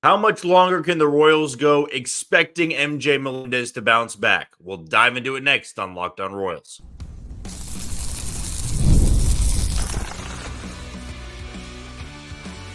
How much longer can the Royals go expecting MJ Melendez to bounce back? We'll dive into it next on Locked On Royals.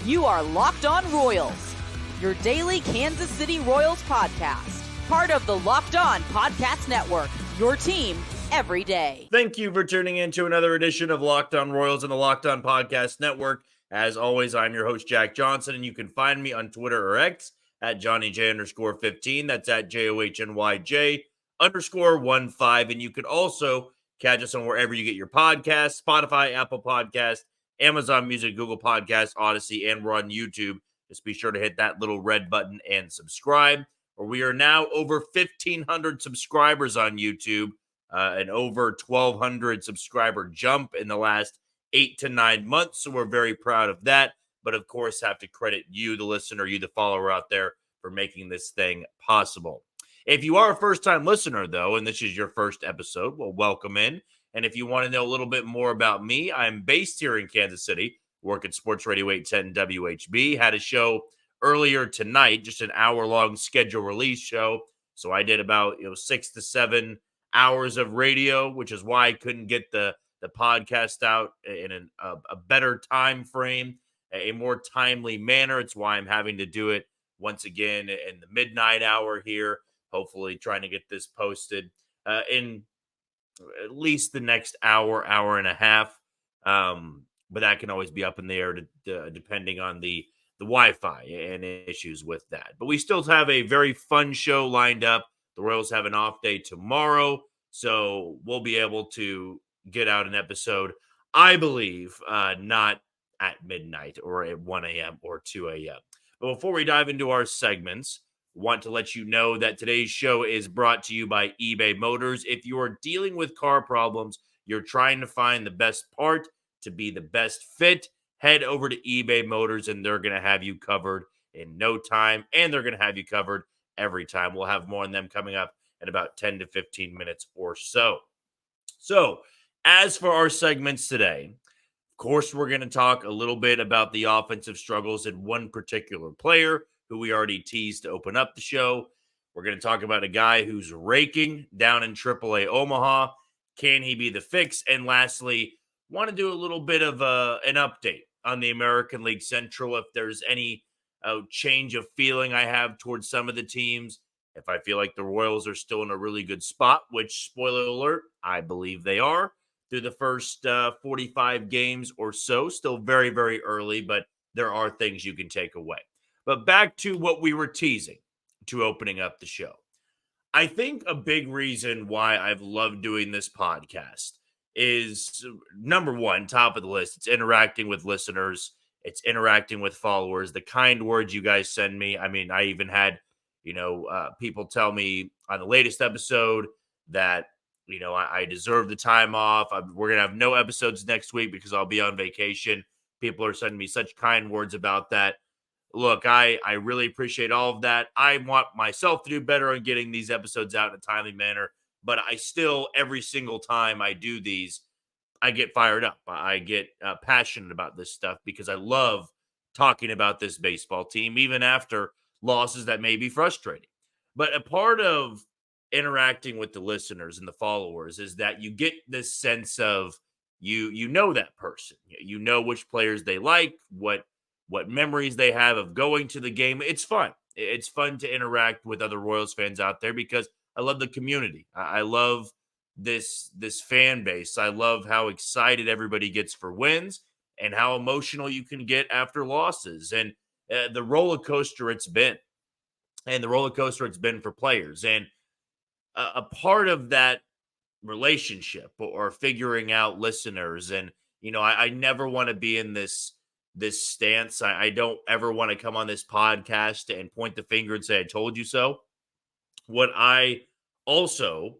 You are Locked On Royals, your daily Kansas City Royals podcast. Part of the Locked On Podcast Network, your team every day. Thank you for tuning in to another edition of Locked On Royals and the Locked On Podcast Network. As always, I'm your host, Jack Johnson, and you can find me on Twitter or X at JohnnyJ_15. That's at JOHNYJ_15. And you can also catch us on wherever you get your podcasts, Spotify, Apple Podcasts, Amazon Music, Google Podcasts, Odyssey, and we're on YouTube. Just be sure to hit that little red button and subscribe. We are now over 1,500 subscribers on YouTube, and over 1,200 subscriber jump in the last 8 to 9 months. So we're very proud of that. But of course, have to credit you, the listener, you, the follower out there, for making this thing possible. If you are a first-time listener, though, and this is your first episode, well, welcome in. And if you want to know a little bit more about me, I'm based here in Kansas City, work at Sports Radio 810 WHB. Had a show earlier tonight, just an hour-long schedule release show. So I did about 6 to 7 hours of radio, which is why I couldn't get the podcast out in a better time frame, a more timely manner. It's why I'm having to do it once again in the midnight hour here, hopefully trying to get this posted in at least the next hour and a half. But that can always be up in the air depending on the Wi-Fi and issues with that. But we still have a very fun show lined up. The Royals have an off day tomorrow, so we'll be able to get out an episode, I believe, not at midnight or at 1 a.m. or 2 a.m. But before we dive into our segments, want to let you know that today's show is brought to you by eBay Motors. If you are dealing with car problems, you're trying to find the best part to be the best fit, head over to eBay Motors and they're going to have you covered in no time, and they're going to have you covered every time. We'll have more on them coming up in about 10 to 15 minutes or so. So, as for our segments today, of course, we're going to talk a little bit about the offensive struggles in one particular player who we already teased to open up the show. We're going to talk about a guy who's raking down in AAA Omaha. Can he be the fix? And lastly, want to do a little bit of an update on the American League Central. If there's any change of feeling I have towards some of the teams, if I feel like the Royals are still in a really good spot, which, spoiler alert, I believe they are through the first 45 games or so. Still very, very early, but there are things you can take away. But back to what we were teasing to opening up the show. I think a big reason why I've loved doing this podcast is, number one, top of the list, it's interacting with listeners. It's interacting with followers. The kind words you guys send me. I mean, I even had, people tell me on the latest episode that, I deserve the time off. We're going to have no episodes next week because I'll be on vacation. People are sending me such kind words about that. Look, I really appreciate all of that. I want myself to do better on getting these episodes out in a timely manner, but I still, every single time I do these, I get fired up. I get passionate about this stuff because I love talking about this baseball team, even after losses that may be frustrating. But a part of interacting with the listeners and the followers is that you get this sense of you know that person. You know which players they like, what memories they have of going to the game. It's fun. It's fun to interact with other Royals fans out there because I love the community. I love this fan base. I love how excited everybody gets for wins and how emotional you can get after losses, and the roller coaster it's been, and the roller coaster it's been for players. And a part of that relationship or figuring out listeners, and I never want to be in this stance. I don't ever want to come on this podcast and point the finger and say, I told you so. What I also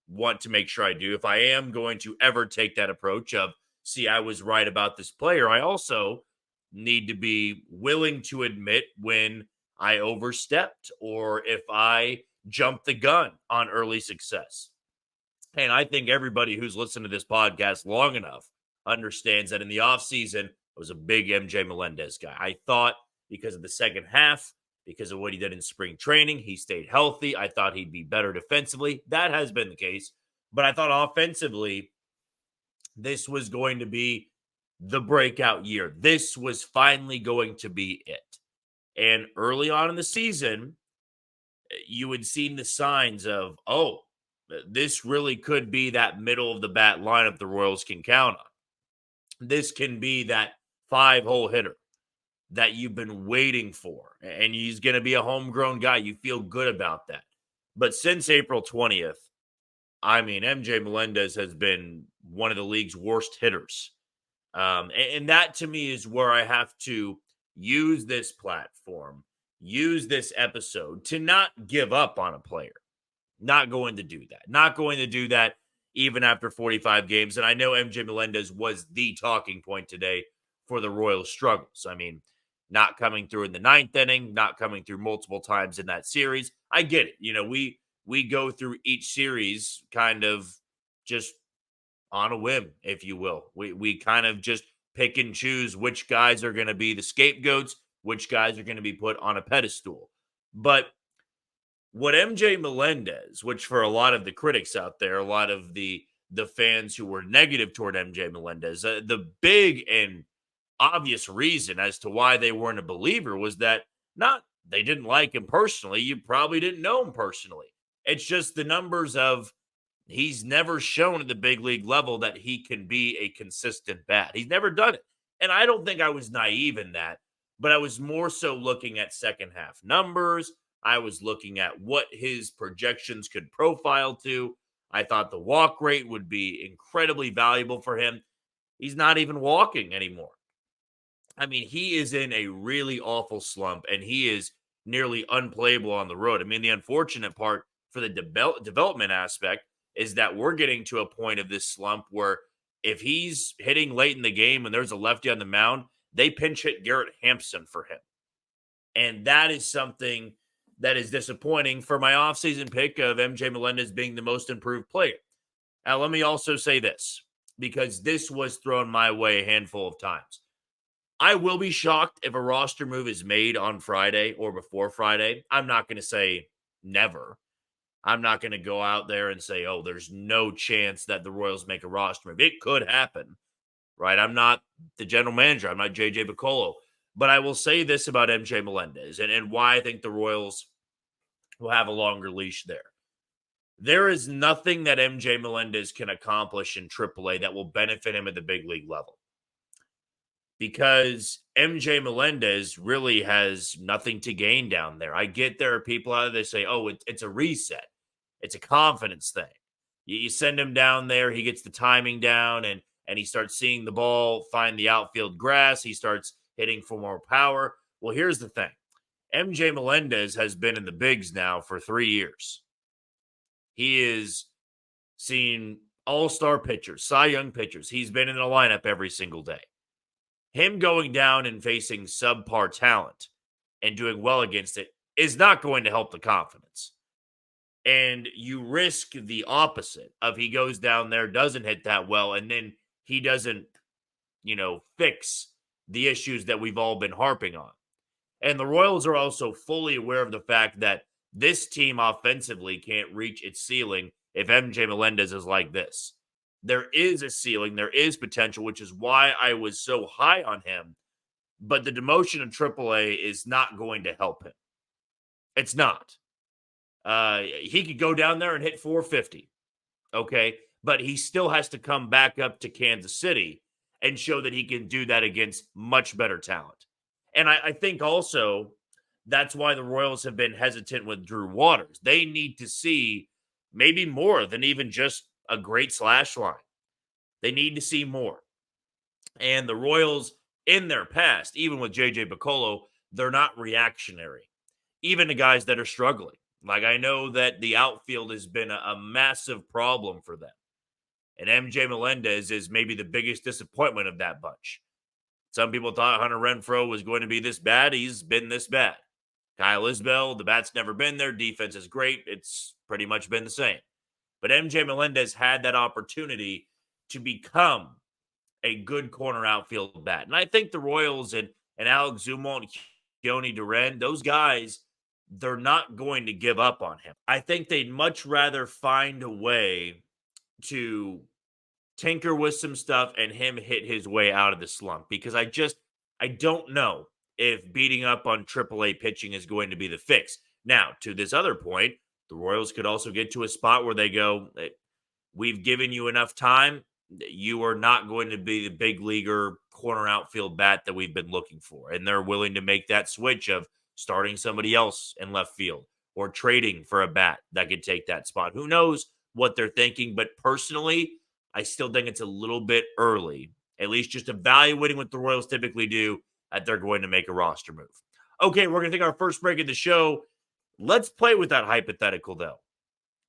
want to make sure I do, if I am going to ever take that approach of, see, I was right about this player, I also need to be willing to admit when I overstepped or if I jumped the gun on early success. And I think everybody who's listened to this podcast long enough understands that in the offseason, I was a big MJ Melendez guy. I thought because of the second half because of what he did in spring training. He stayed healthy. I thought he'd be better defensively. That has been the case. But I thought offensively, this was going to be the breakout year. This was finally going to be it. And early on in the season, you had seen the signs of, oh, this really could be that middle of the bat lineup the Royals can count on. This can be that 5-hole hitter that you've been waiting for. And he's going to be a homegrown guy. You feel good about that. But since April 20th, I mean, MJ Melendez has been one of the league's worst hitters. And that to me is where I have to use this platform, use this episode to not give up on a player. Not going to do that. Not going to do that even after 45 games. And I know MJ Melendez was the talking point today for the Royals' struggles. I mean, not coming through in the 9th inning, not coming through multiple times in that series. I get it. You know, we go through each series kind of just on a whim, if you will. We kind of just pick and choose which guys are going to be the scapegoats, which guys are going to be put on a pedestal. But what MJ Melendez, which for a lot of the critics out there, a lot of the fans who were negative toward MJ Melendez, the big and obvious reason as to why they weren't a believer was that not they didn't like him personally. You probably didn't know him personally. It's just the numbers of he's never shown at the big league level that he can be a consistent bat. He's never done it. And I don't think I was naive in that, but I was more so looking at second half numbers. I was looking at what his projections could profile to. I thought the walk rate would be incredibly valuable for him. He's not even walking anymore. I mean, he is in a really awful slump, and he is nearly unplayable on the road. I mean, the unfortunate part for the development aspect is that we're getting to a point of this slump where if he's hitting late in the game and there's a lefty on the mound, they pinch hit Garrett Hampson for him. And that is something that is disappointing for my offseason pick of MJ Melendez being the most improved player. Now, let me also say this, because this was thrown my way a handful of times. I will be shocked if a roster move is made on Friday or before Friday. I'm not going to say never. I'm not going to go out there and say, oh, there's no chance that the Royals make a roster move. It could happen, right? I'm not the general manager. I'm not JJ Piccolo. But I will say this about MJ Melendez and why I think the Royals will have a longer leash there. There is nothing that MJ Melendez can accomplish in AAA that will benefit him at the big league level. Because MJ Melendez really has nothing to gain down there. I get there are people out there that say, oh, it's a reset. It's a confidence thing. You send him down there, he gets the timing down, and he starts seeing the ball find the outfield grass. He starts hitting for more power. Well, here's the thing. MJ Melendez has been in the bigs now for 3 years. He is seen all-star pitchers, Cy Young pitchers. He's been in the lineup every single day. Him going down and facing subpar talent and doing well against it is not going to help the confidence. And you risk the opposite of he goes down there, doesn't hit that well, and then he doesn't, fix the issues that we've all been harping on. And the Royals are also fully aware of the fact that this team offensively can't reach its ceiling if MJ Melendez is like this. There is a ceiling, there is potential, which is why I was so high on him. But the demotion in AAA is not going to help him. It's not. He could go down there and hit 450, okay? But he still has to come back up to Kansas City and show that he can do that against much better talent. And I think also that's why the Royals have been hesitant with Drew Waters. They need to see maybe more than even just a great slash line. They need to see more. And the Royals, in their past, even with JJ Piccolo, they're not reactionary. Even to guys that are struggling. Like, I know that the outfield has been a massive problem for them. And MJ Melendez is maybe the biggest disappointment of that bunch. Some people thought Hunter Renfroe was going to be this bad. He's been this bad. Kyle Isbell, the bat's never been there. Defense is great. It's pretty much been the same. But MJ Melendez had that opportunity to become a good corner outfield bat. And I think the Royals and Alex Zumwalt, Yoni Duran, those guys, they're not going to give up on him. I think they'd much rather find a way to tinker with some stuff and him hit his way out of the slump, because I don't know if beating up on AAA pitching is going to be the fix. Now, to this other point, the Royals could also get to a spot where they go, we've given you enough time. You are not going to be the big leaguer corner outfield bat that we've been looking for. And they're willing to make that switch of starting somebody else in left field or trading for a bat that could take that spot. Who knows what they're thinking? But personally, I still think it's a little bit early, at least just evaluating what the Royals typically do, that they're going to make a roster move. Okay, we're going to take our first break of the show. Let's play with that hypothetical, though.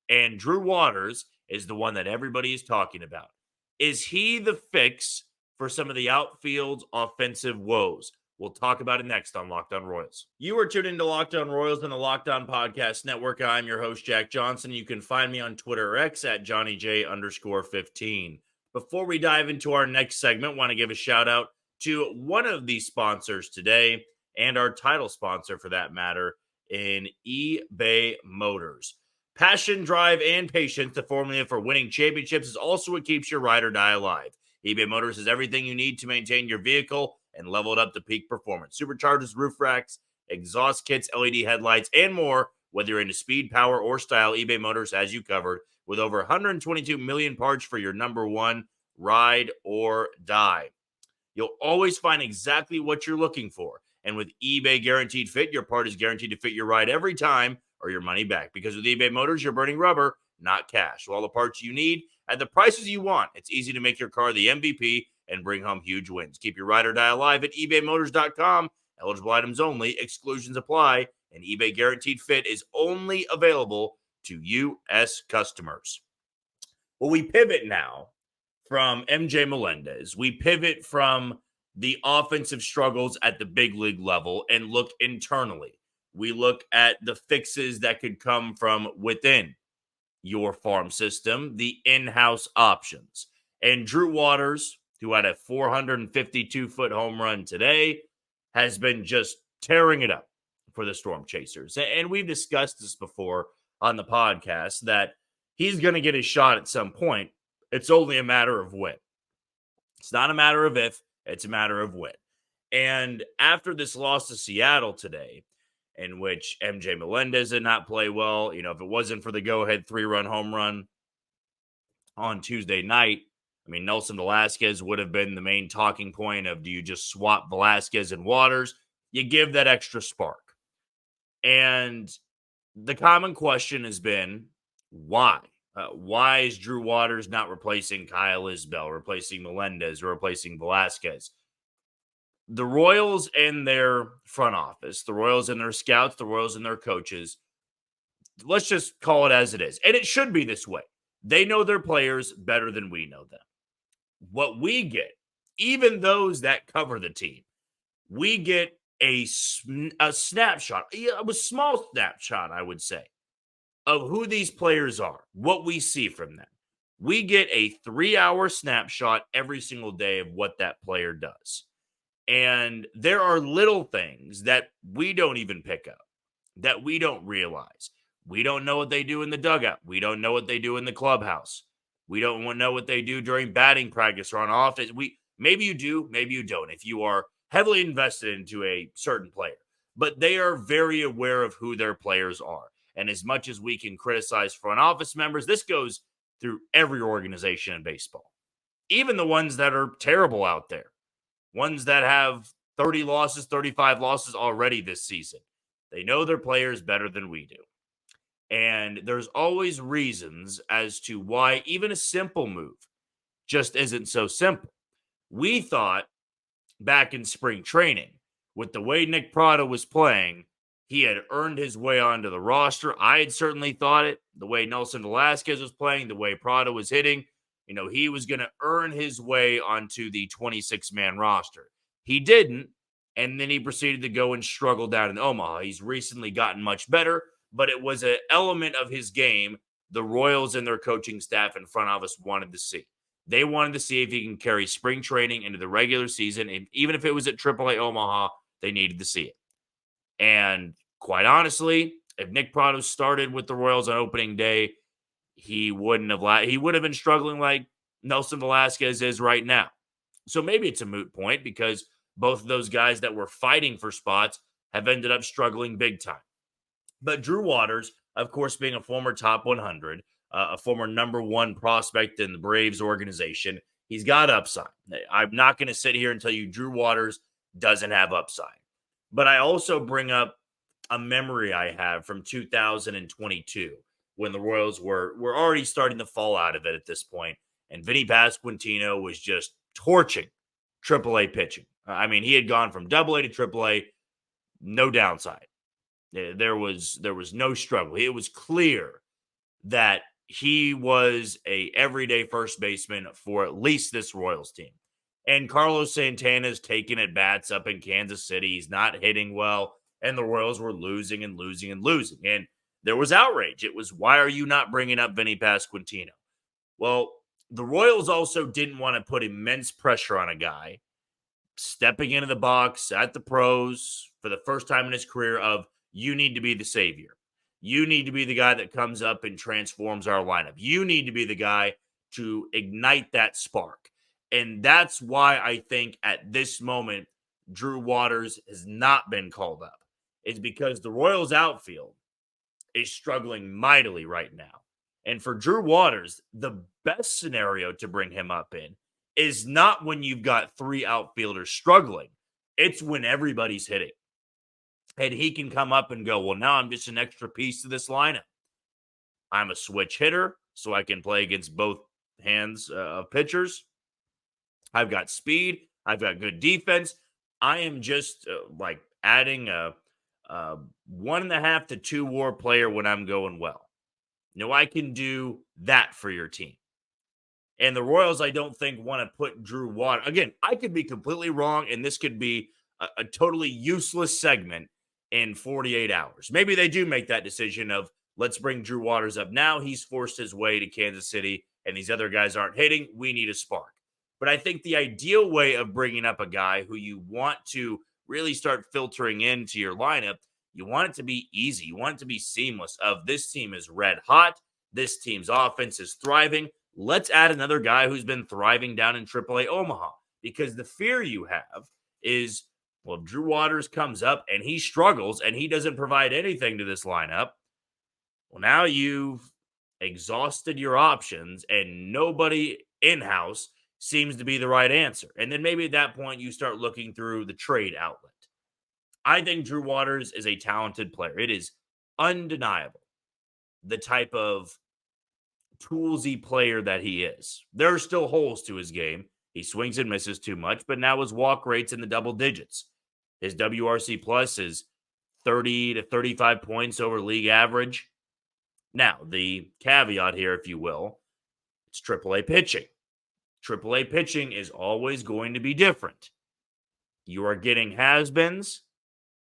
And Drew Waters is the one that everybody is talking about. Is he the fix for some of the outfield's offensive woes? We'll talk about it next on Locked On Royals. You are tuned into Locked On Royals on the Locked On Podcast Network. I'm your host, Jack Johnson. You can find me on Twitter or X at JohnnyJ_15. Before we dive into our next segment, I want to give a shout out to one of the sponsors today, and our title sponsor for that matter, in eBay Motors. Passion, drive, and patience, the formula for winning championships, is also what keeps your ride or die alive. eBay Motors has everything you need to maintain your vehicle and level it up to peak performance. Superchargers, roof racks, exhaust kits, LED headlights, and more. Whether you're into speed, power, or style, eBay Motors has you covered with over 122 million parts for your number one ride or die. You'll always find exactly what you're looking for. And with eBay Guaranteed Fit, your part is guaranteed to fit your ride every time or your money back. Because with eBay Motors, you're burning rubber, not cash. So all the parts you need at the prices you want. It's easy to make your car the MVP and bring home huge wins. Keep your ride or die alive at ebaymotors.com. Eligible items only. Exclusions apply. And eBay Guaranteed Fit is only available to U.S. customers. Well, we pivot now from MJ Melendez. We pivot from the offensive struggles at the big league level and look internally. We look at the fixes that could come from within your farm system, the in-house options. And Drew Waters, who had a 452-foot home run today, has been just tearing it up for the Storm Chasers. And we've discussed this before on the podcast, that he's going to get his shot at some point. It's only a matter of when. It's not a matter of if, it's a matter of when. And after this loss to Seattle today, in which MJ Melendez did not play well, if it wasn't for the go-ahead 3-run home run on Tuesday night, Nelson Velasquez would have been the main talking point of, do you just swap Velasquez and Waters? You give that extra spark. And the common question has been, why? Why is Drew Waters not replacing Kyle Isbell, replacing Melendez, or replacing Velasquez? The Royals and their front office, the Royals and their scouts, the Royals and their coaches, let's just call it as it is. And it should be this way. They know their players better than we know them. What we get, even those that cover the team, we get a snapshot, a small snapshot, I would say, of who these players are, what we see from them. We get a 3-hour snapshot every single day of what that player does. And there are little things that we don't even pick up, that we don't realize. We don't know what they do in the dugout. We don't know what they do in the clubhouse. We don't know what they do during batting practice or on offense. Maybe you do, maybe you don't, if you are heavily invested into a certain player. But they are very aware of who their players are. And as much as we can criticize front office members, this goes through every organization in baseball. Even the ones that are terrible out there. Ones that have 30 losses, 35 losses already this season. They know their players better than we do. And there's always reasons as to why even a simple move just isn't so simple. We thought back in spring training, with the way Nick Prado was playing, he had earned his way onto the roster. I had certainly thought it. The way Nelson Velasquez was playing, the way Prado was hitting, he was going to earn his way onto the 26-man roster. He didn't, and then he proceeded to go and struggle down in Omaha. He's recently gotten much better, but it was an element of his game the Royals and their coaching staff and front office wanted to see. They wanted to see if he can carry spring training into the regular season, and even if it was at AAA Omaha, they needed to see it. And quite honestly, if Nick Pratto started with the Royals on opening day, he would have been struggling like Nelson Velasquez is right now. So maybe it's a moot point because both of those guys that were fighting for spots have ended up struggling big time. But Drew Waters, of course, being a former top 100, a former number one prospect in the Braves organization, he's got upside. I'm not going to sit here and tell you Drew Waters doesn't have upside. But I also bring up a memory I have from 2022 when the Royals were already starting to fall out of it at this point, and Vinny Pasquantino was just torching AAA pitching. I mean, he had gone from AA to AAA, no downside. There was no struggle. It was clear that he was a everyday first baseman for at least this Royals team. And Carlos Santana's taking at bats up in Kansas City. He's not hitting well, and the Royals were losing and losing and losing. And there was outrage. It was, why are you not bringing up Vinny Pasquantino? Well, the Royals also didn't want to put immense pressure on a guy stepping into the box at the pros for the first time in his career of, you need to be the savior. You need to be the guy that comes up and transforms our lineup. You need to be the guy to ignite that spark. And that's why I think at this moment, Drew Waters has not been called up. It's because the Royals outfield is struggling mightily right now. And for Drew Waters, the best scenario to bring him up in is not when you've got three outfielders struggling. It's when everybody's hitting. And he can come up and go, well, now I'm just an extra piece to this lineup. I'm a switch hitter, so I can play against both hands of pitchers. I've got speed. I've got good defense. I am just like adding a 1.5 to 2 WAR player when I'm going well. No, I can do that for your team. And the Royals, I don't think, want to put Drew Waters. Again, I could be completely wrong, and this could be a totally useless segment in 48 hours. Maybe they do make that decision of, let's bring Drew Waters up now. He's forced his way to Kansas City, and these other guys aren't hitting. We need a spark. But I think the ideal way of bringing up a guy who you want to really start filtering into your lineup, you want it to be easy. You want it to be seamless of, this team is red hot. This team's offense is thriving. Let's add another guy who's been thriving down in AAA Omaha, because the fear you have is, well, if Drew Waters comes up and he struggles and he doesn't provide anything to this lineup, well, now you've exhausted your options and nobody in-house seems to be the right answer. And then maybe at that point you start looking through the trade outlet. I think Drew Waters is a talented player. It is undeniable the type of toolsy player that he is. There are still holes to his game. He swings and misses too much, but now his walk rate's in the double digits. His WRC plus is 30 to 35 points over league average. Now, the caveat here, if you will, it's AAA pitching. AAA pitching is always going to be different. You are getting has-beens.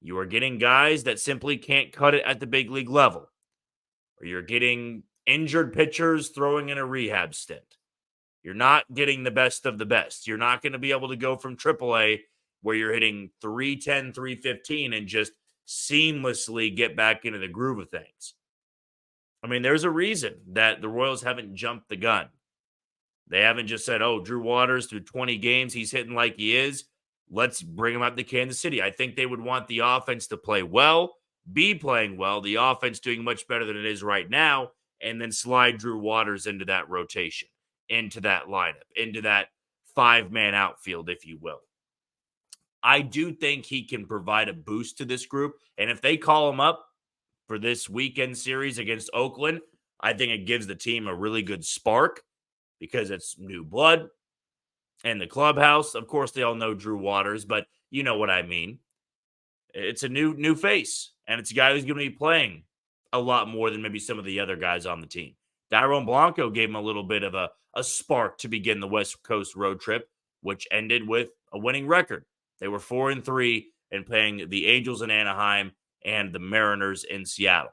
You are getting guys that simply can't cut it at the big league level. Or you're getting injured pitchers throwing in a rehab stint. You're not getting the best of the best. You're not going to be able to go from AAA where you're hitting 310, 315 and just seamlessly get back into the groove of things. I mean, there's a reason that the Royals haven't jumped the gun. They haven't just said, oh, Drew Waters through 20 games, he's hitting like he is. Let's bring him up to Kansas City. I think they would want the offense to play well, be playing well, the offense doing much better than it is right now, and then slide Drew Waters into that rotation, into that lineup, into that 5-man outfield, if you will. I do think he can provide a boost to this group, and if they call him up for this weekend series against Oakland, I think it gives the team a really good spark because it's new blood. And the clubhouse, of course, they all know Drew Waters, but you know what I mean. It's a new face, and it's a guy who's going to be playing a lot more than maybe some of the other guys on the team. Dairon Blanco gave him a little bit of a spark to begin the West Coast road trip, which ended with a winning record. They were 4-3 and playing the Angels in Anaheim and the Mariners in Seattle.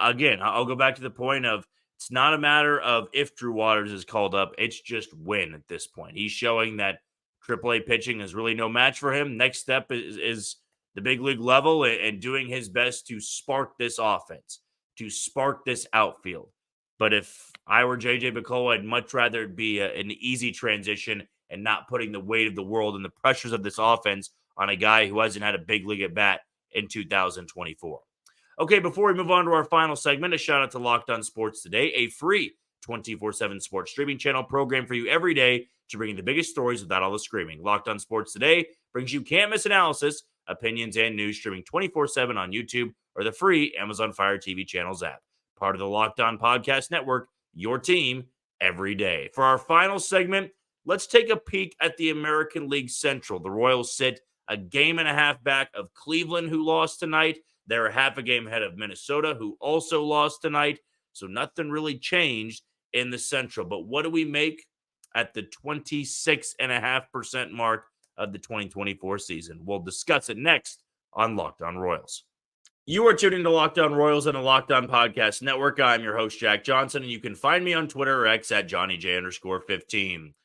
Again, I'll go back to the point of, it's not a matter of if Drew Waters is called up. It's just when at this point. He's showing that AAA pitching is really no match for him. Next step is the big league level and doing his best to spark this offense, to spark this outfield. But if I were JJ Picollo, I'd much rather it be an easy transition and not putting the weight of the world and the pressures of this offense on a guy who hasn't had a big league at bat in 2024. Okay, before we move on to our final segment, a shout out to Locked On Sports Today, a free 24/7 sports streaming channel program for you every day to bring you the biggest stories without all the screaming. Locked On Sports Today brings you can't miss analysis, opinions, and news streaming 24/7 on YouTube or the free Amazon Fire TV channels app. Part of the Locked On Podcast Network, your team every day. For our final segment, let's take a peek at the American League Central. The Royals sit a game and a half back of Cleveland, who lost tonight. They're a half a game ahead of Minnesota, who also lost tonight. So nothing really changed in the Central. But what do we make at the 26.5% mark of the 2024 season? We'll discuss it next on Locked On Royals. You are tuning to Locked On Royals and the Locked On Podcast Network. I'm your host, Jack Johnson, and you can find me on Twitter or X at JohnnyJ_15.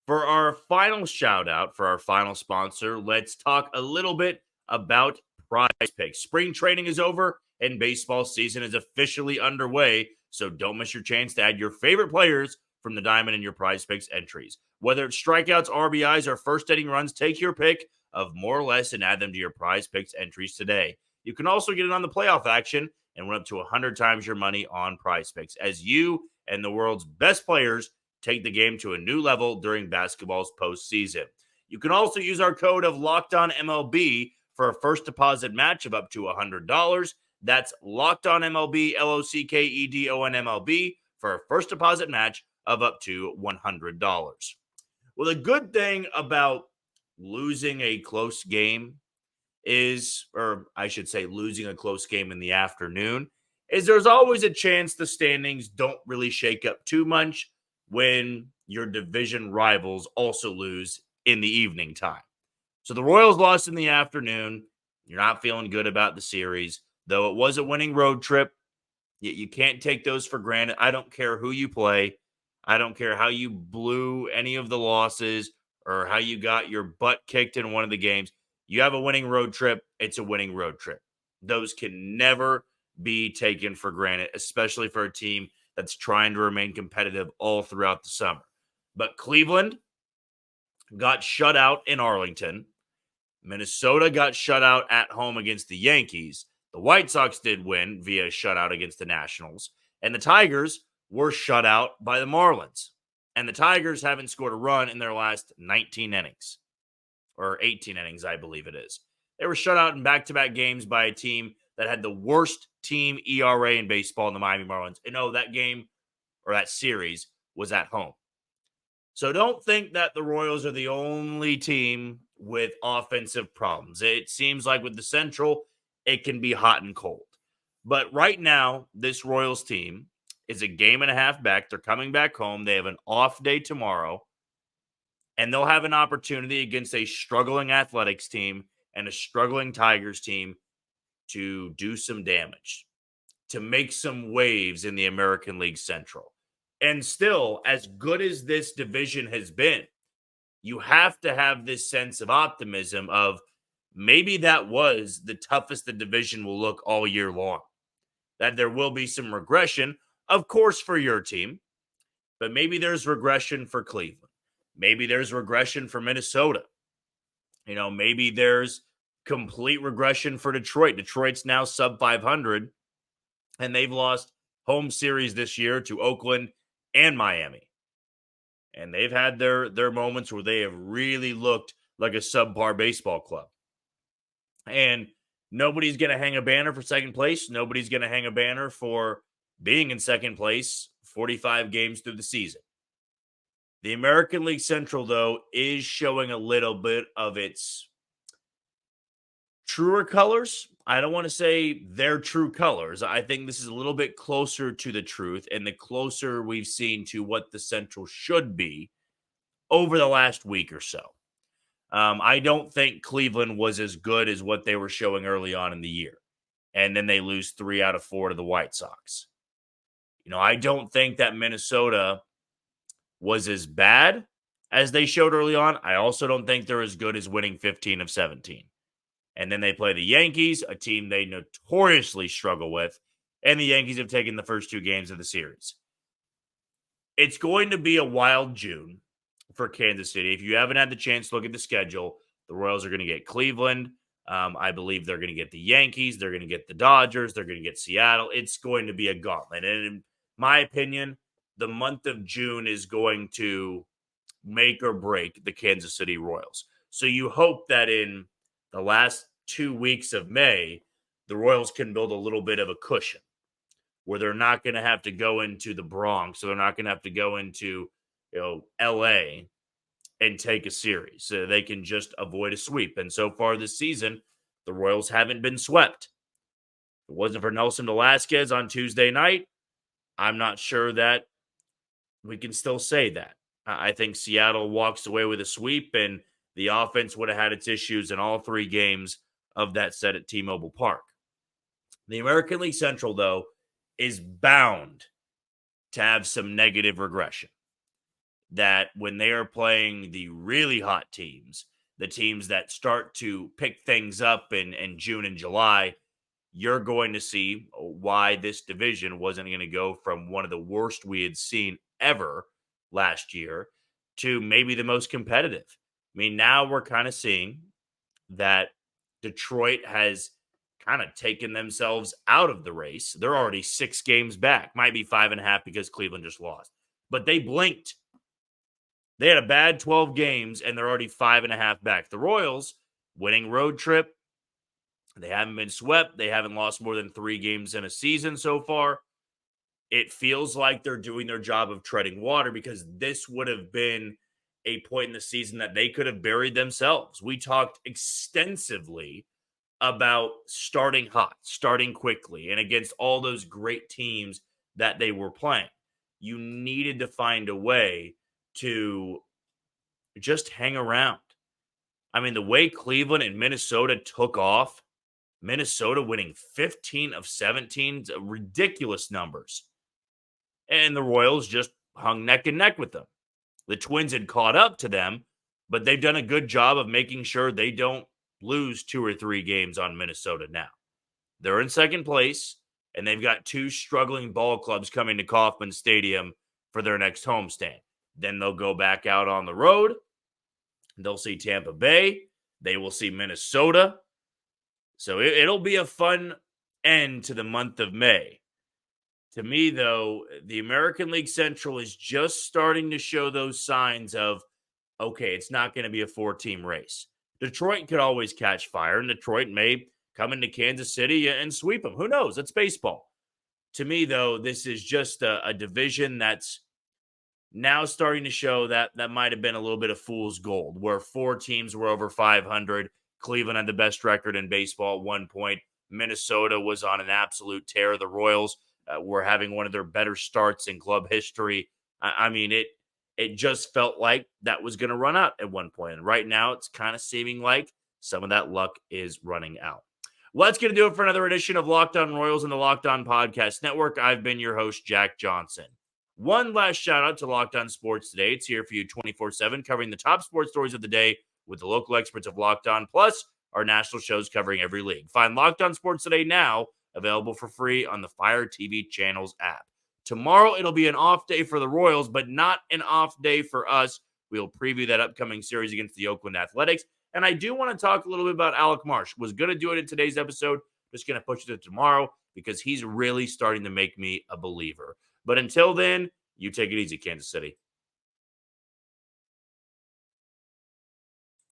For our final shout out, for our final sponsor, let's talk a little bit about PrizePicks. Spring training is over and baseball season is officially underway, so don't miss your chance to add your favorite players from the diamond in your PrizePicks entries. Whether it's strikeouts, RBIs, or first inning runs, take your pick of more or less and add them to your PrizePicks entries today. You can also get in on the playoff action and win up to 100 times your money on PrizePicks as you and the world's best players take the game to a new level during basketball's postseason. You can also use our code of LOCKEDONMLB for a first deposit match of up to $100. That's LOCKEDONMLB, LOCKEDONMLB, for a first deposit match of up to $100. Well, the good thing about losing a close game is, or I should say losing a close game in the afternoon, is there's always a chance the standings don't really shake up too much when your division rivals also lose in the evening time. So the Royals lost in the afternoon. You're not feeling good about the series, though it was a winning road trip. You can't take those for granted. I don't care who you play. I don't care how you blew any of the losses or how you got your butt kicked in one of the games. You have a winning road trip. It's a winning road trip. Those can never be taken for granted, especially for a team that's trying to remain competitive all throughout the summer. But Cleveland got shut out in Arlington. Minnesota got shut out at home against the Yankees. The White Sox did win via shutout against the Nationals. And the Tigers were shut out by the Marlins. And the Tigers haven't scored a run in their last 19 innings. Or 18 innings, I believe it is. They were shut out in back-to-back games by a team that had the worst team ERA in baseball in the Miami Marlins. And no, that game, or that series, was at home. So don't think that the Royals are the only team with offensive problems. It seems like with the Central, it can be hot and cold. But right now, this Royals team is a game and a half back. They're coming back home. They have an off day tomorrow. And they'll have an opportunity against a struggling Athletics team and a struggling Tigers team to do some damage, to make some waves in the American League Central. And still, as good as this division has been, you have to have this sense of optimism of maybe that was the toughest the division will look all year long. That there will be some regression, of course, for your team, but maybe there's regression for Cleveland. Maybe there's regression for Minnesota. Maybe there's complete regression for Detroit. Detroit's now sub 500, and they've lost home series this year to Oakland and Miami. And they've had their moments where they have really looked like a subpar baseball club. And nobody's going to hang a banner for second place. Nobody's going to hang a banner for being in second place 45 games through the season. The American League Central, though, is showing a little bit of its truer colors. I don't want to say their true colors. I think this is a little bit closer to the truth and the closer we've seen to what the Central should be over the last week or so. I don't think Cleveland was as good as what they were showing early on in the year. And then they lose 3 out of 4 to the White Sox. I don't think that Minnesota was as bad as they showed early on. I also don't think they're as good as winning 15 of 17. And then they play the Yankees, a team they notoriously struggle with. And the Yankees have taken the first 2 games of the series. It's going to be a wild June for Kansas City. If you haven't had the chance to look at the schedule, the Royals are going to get Cleveland. I believe they're going to get the Yankees. They're going to get the Dodgers. They're going to get Seattle. It's going to be a gauntlet. And in my opinion, the month of June is going to make or break the Kansas City Royals. So you hope that in the last 2 weeks of May, the Royals can build a little bit of a cushion where they're not going to have to go into the Bronx, so they're not going to have to go into LA and take a series. So they can just avoid a sweep. And so far this season, the Royals haven't been swept. If it wasn't for Nelson Velasquez on Tuesday night, I'm not sure that we can still say that. I think Seattle walks away with a sweep, and the offense would have had its issues in all 3 games of that set at T-Mobile Park. The American League Central, though, is bound to have some negative regression. That when they are playing the really hot teams, the teams that start to pick things up in June and July, you're going to see why this division wasn't going to go from one of the worst we had seen ever last year to maybe the most competitive. I mean, now we're kind of seeing that Detroit has kind of taken themselves out of the race. They're already 6 games back, might be 5.5 because Cleveland just lost, but they blinked. They had a bad 12 games and they're already 5.5 back. The Royals winning road trip. They haven't been swept. They haven't lost more than 3 games in a season so far. It feels like they're doing their job of treading water because this would have been a point in the season that they could have buried themselves. We talked extensively about starting hot, starting quickly, and against all those great teams that they were playing. You needed to find a way to just hang around. I mean, the way Cleveland and Minnesota took off, Minnesota winning 15 of 17, ridiculous numbers. And the Royals just hung neck and neck with them. The Twins had caught up to them, but they've done a good job of making sure they don't lose 2 or 3 games on Minnesota now. They're in second place, and they've got 2 struggling ball clubs coming to Kauffman Stadium for their next homestand. Then they'll go back out on the road. They'll see Tampa Bay. They will see Minnesota. So it'll be a fun end to the month of May. To me, though, the American League Central is just starting to show those signs of, okay, it's not going to be a 4-team race. Detroit could always catch fire, and Detroit may come into Kansas City and sweep them. Who knows? It's baseball. To me, though, this is just a division that's now starting to show that might have been a little bit of fool's gold, where 4 teams were over 500. Cleveland had the best record in baseball at one point. Minnesota was on an absolute tear. The Royals were having one of their better starts in club history. I mean, it just felt like that was going to run out at one point. And right now, it's kind of seeming like some of that luck is running out. Well, that's going to do it for another edition of Locked On Royals and the Locked On Podcast Network. I've been your host, Jack Johnson. One last shout out to Locked On Sports Today. It's here for you 24/7, covering the top sports stories of the day with the local experts of Locked On, plus our national shows covering every league. Find Locked On Sports Today now, available for free on the Fire TV Channels app. Tomorrow, it'll be an off day for the Royals, but not an off day for us. We'll preview that upcoming series against the Oakland Athletics. And I do want to talk a little bit about Alec Marsh. Was going to do it in today's episode. Just going to push it to tomorrow because he's really starting to make me a believer. But until then, you take it easy, Kansas City.